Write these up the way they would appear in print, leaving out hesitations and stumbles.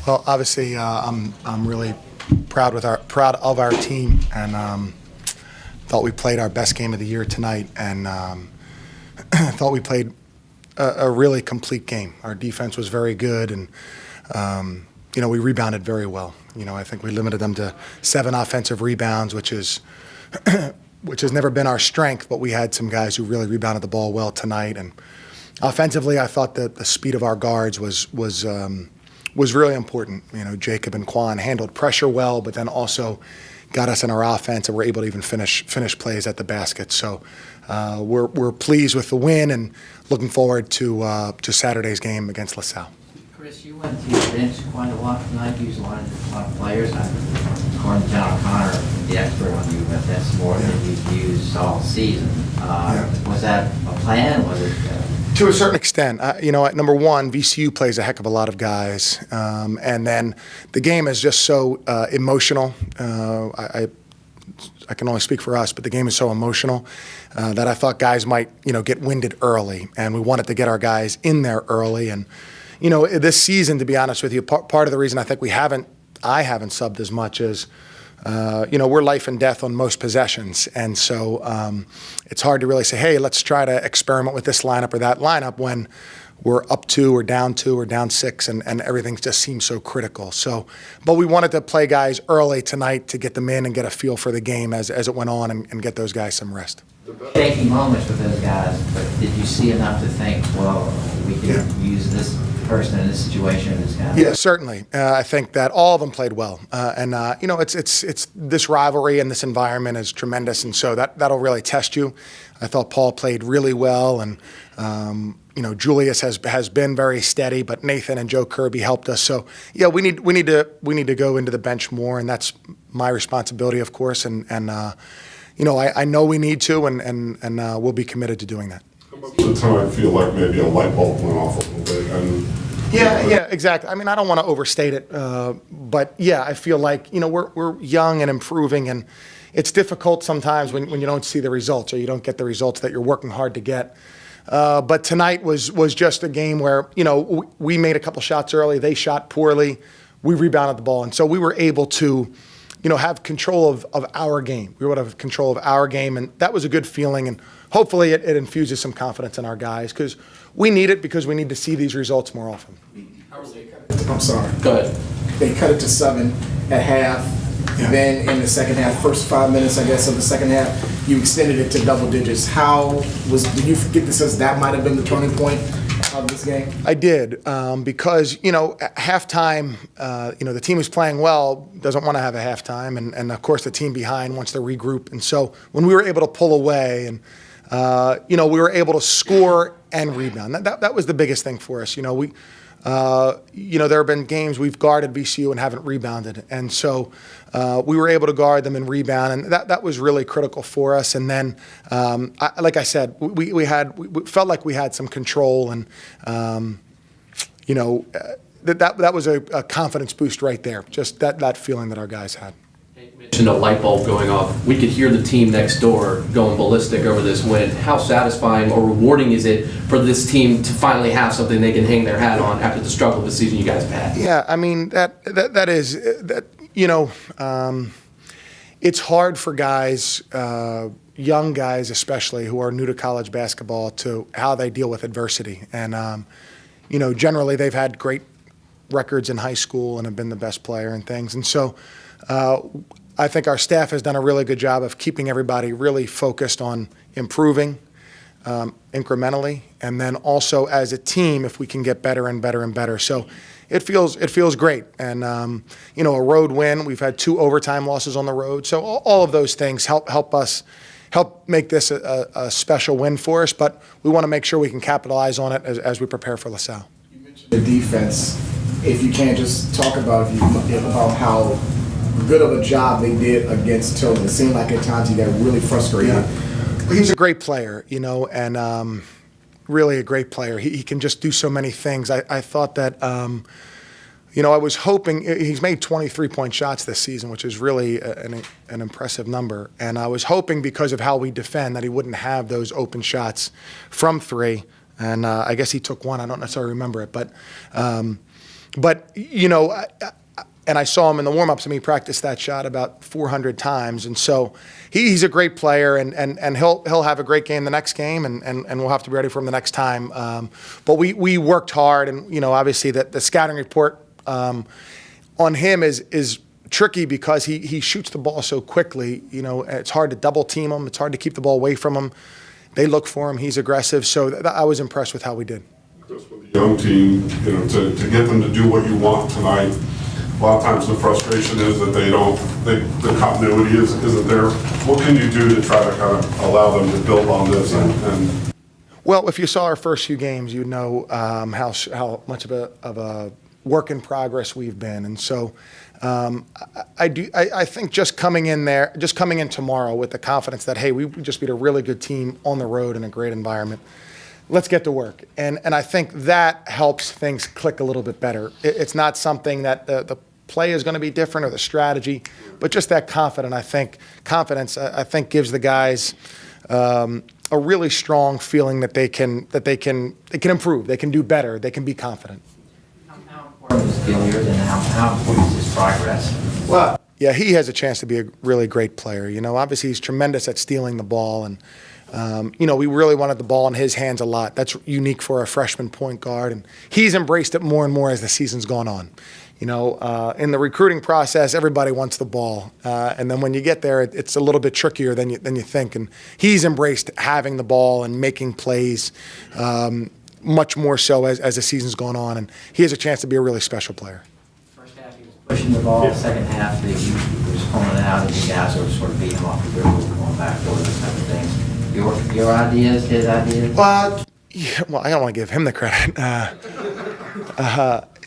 Well, obviously, I'm really proud of our team, and thought we played our best game of the year tonight, and thought we played a really complete game. Our defense was very good, and we rebounded very well. I think we limited them to 7 offensive rebounds, which has never been our strength, but we had some guys who really rebounded the ball well tonight. And offensively, I thought that the speed of our guards was really important. Jacob and Quan handled pressure well, but then also got us in our offense, and were able to even finish plays at the basket. So we're pleased with the win, and looking forward to Saturday's game against LaSalle. Chris, you went to your bench quite a lot tonight. You used a lot of players. According to John O'Connor, the expert on you, but that's more than you've used all season. Was that a plan? Was it? To a certain extent. Number one, VCU plays a heck of a lot of guys. And then the game is just so emotional. I can only speak for us, but the game is so emotional that I thought guys might, get winded early. And we wanted to get our guys in there early. And, this season, to be honest with you, part of the reason I think I haven't subbed as much is, we're life and death on most possessions. And so it's hard to really say, hey, let's try to experiment with this lineup or that lineup when we're up 2 or down 2 or down 6 and everything just seems so critical. But we wanted to play guys early tonight to get them in and get a feel for the game as it went on and get those guys some rest. Shaky moments with those guys, but did you see enough to think, well, we can use this person in this situation in this kind of? Yeah, certainly. I think that all of them played well, and it's this rivalry and this environment is tremendous, and so that'll really test you. I thought Paul played really well, and Julius has been very steady, but Nathan and Joe Kirby helped us. So yeah, we need to go into the bench more, and that's my responsibility, of course, and I know we need to, and we'll be committed to doing that. The time I feel like maybe a light bulb went off a little bit. Yeah, exactly. I mean, I don't want to overstate it, but yeah, I feel like we're young and improving, and it's difficult sometimes when you don't see the results or you don't get the results that you're working hard to get. But tonight was just a game where we made a couple shots early, they shot poorly, we rebounded the ball, and so we were able to have control of our game. We were able to have control of our game, and that was a good feeling. And hopefully it infuses some confidence in our guys because we need it because we need to see these results more often. I'm sorry. Go ahead. They cut it to 7 at half. Yeah. Then in the second half, first 5 minutes, I guess, of the second half, you extended it to double digits. Do you get the sense that might have been the turning point of this game? I did because, at halftime, the team who's playing well doesn't want to have a halftime. And of course, the team behind wants to regroup. And so when we were able to pull away and, we were able to score and rebound, that was the biggest thing for us. There have been games we've guarded VCU and haven't rebounded. And so we were able to guard them and rebound, and that was really critical for us. And then, like I said, we felt like we had some control, and, that was a confidence boost right there, just that feeling that our guys had. You mentioned a light bulb going off. We could hear the team next door going ballistic over this win. How satisfying or rewarding is it for this team to finally have something they can hang their hat on after the struggle of the season you guys have had? Yeah, I mean, it's hard for guys, young guys especially, who are new to college basketball to how they deal with adversity. And, generally they've had great records in high school and have been the best player and things. And so I think our staff has done a really good job of keeping everybody really focused on improving incrementally, and then also as a team, if we can get better and better and better. So it feels great. And a road win. We've had 2 overtime losses on the road. So all of those things help make this a special win for us. But we want to make sure we can capitalize on it as we prepare for LaSalle. You mentioned the defense. If you can just talk about how good of a job they did against Tilden. It seemed like at times he got really frustrated. Yeah. He's a great player, and really a great player. He can just do so many things. I thought that, I was hoping he's made 23-point shots this season, which is really an impressive number. And I was hoping because of how we defend that he wouldn't have those open shots from 3. And I guess he took 1. I don't necessarily remember it, but. But, you know, and I saw him in the warm-ups, and he practiced that shot about 400 times. And so he's a great player, and he'll have a great game the next game, and we'll have to be ready for him the next time. But we worked hard, and, you know, obviously the scouting report on him is tricky because he shoots the ball so quickly. You know, it's hard to double team him. It's hard to keep the ball away from him. They look for him. He's aggressive. So I was impressed with how we did. Just with the young team, you know, to get them to do what you want tonight, a lot of times the frustration is that the continuity isn't there. What can you do to try to kind of allow them to build on this and Well, if you saw our first few games, you'd know how much of a work in progress we've been, and so I think just coming in tomorrow with the confidence that, hey, we just beat a really good team on the road in a great environment. Let's get to work, and I think that helps things click a little bit better. It's not something that the play is going to be different or the strategy, but just that confidence I think gives the guys a really strong feeling that they can improve, they can do better, they can be confident. How important is Gilliard, and how important is his progress? Well, yeah, he has a chance to be a really great player. You know, obviously he's tremendous at stealing the ball, and you know, we really wanted the ball in his hands a lot. That's unique for a freshman point guard, and he's embraced it more and more as the season's gone on. You know, in the recruiting process, everybody wants the ball, and then when you get there, it's a little bit trickier than you think. And he's embraced having the ball and making plays much more so as the season's gone on, and he has a chance to be a really special plaer. First half he was pushing the ball, second half he was pulling it out, and the guys were sort of beating him off the dribble, going back door, those type of things. Your ideas, his ideas? Well, I don't want to give him the credit.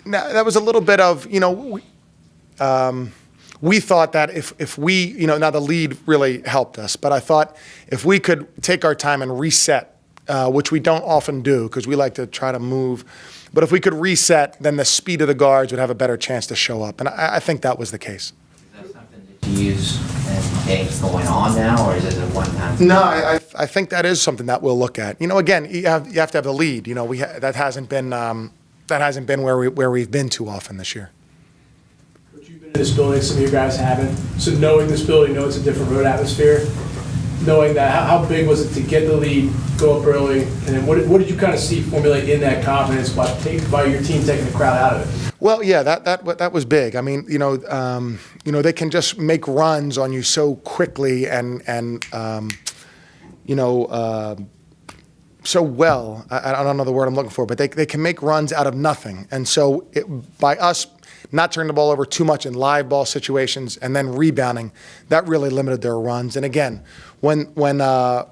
Now, that was a little bit of, you know, we thought that if we, you know, now the lead really helped us, but I thought if we could take our time and reset, which we don't often do because we like to try to move, but if we could reset, then the speed of the guards would have a better chance to show up, and I think that was the case. Is that something that you use in games going on now, or is it a one-time thing? No, I think that is something that we'll look at. You know, again, you have to have the lead. You know, that hasn't been where we've been too often this year. But you've been in this building, some of you guys haven't. So knowing this building, know it's a different road atmosphere. Knowing that, how big was it to get the lead, go up early, and then what did you kind of see formulate in that confidence by your team taking the crowd out of it? Well, yeah, that was big. I mean, you know, they can just make runs on you so quickly and you know. So well, I don't know the word I'm looking for, but they can make runs out of nothing. And so by us not turning the ball over too much in live ball situations and then rebounding, that really limited their runs. And again, when the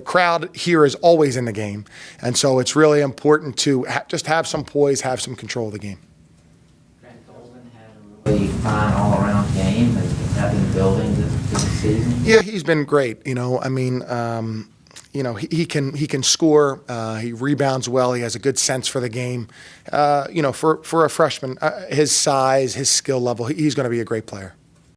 crowd here is always in the game, and so it's really important to just have some poise, have some control of the game. Grant Golden had a really fine all-around game, and has been building this season. Yeah, he's been great. You know, I mean. You know, he can score. He rebounds well. He has a good sense for the game. You know, for a freshman, his size, his skill level, he's going to be a great player.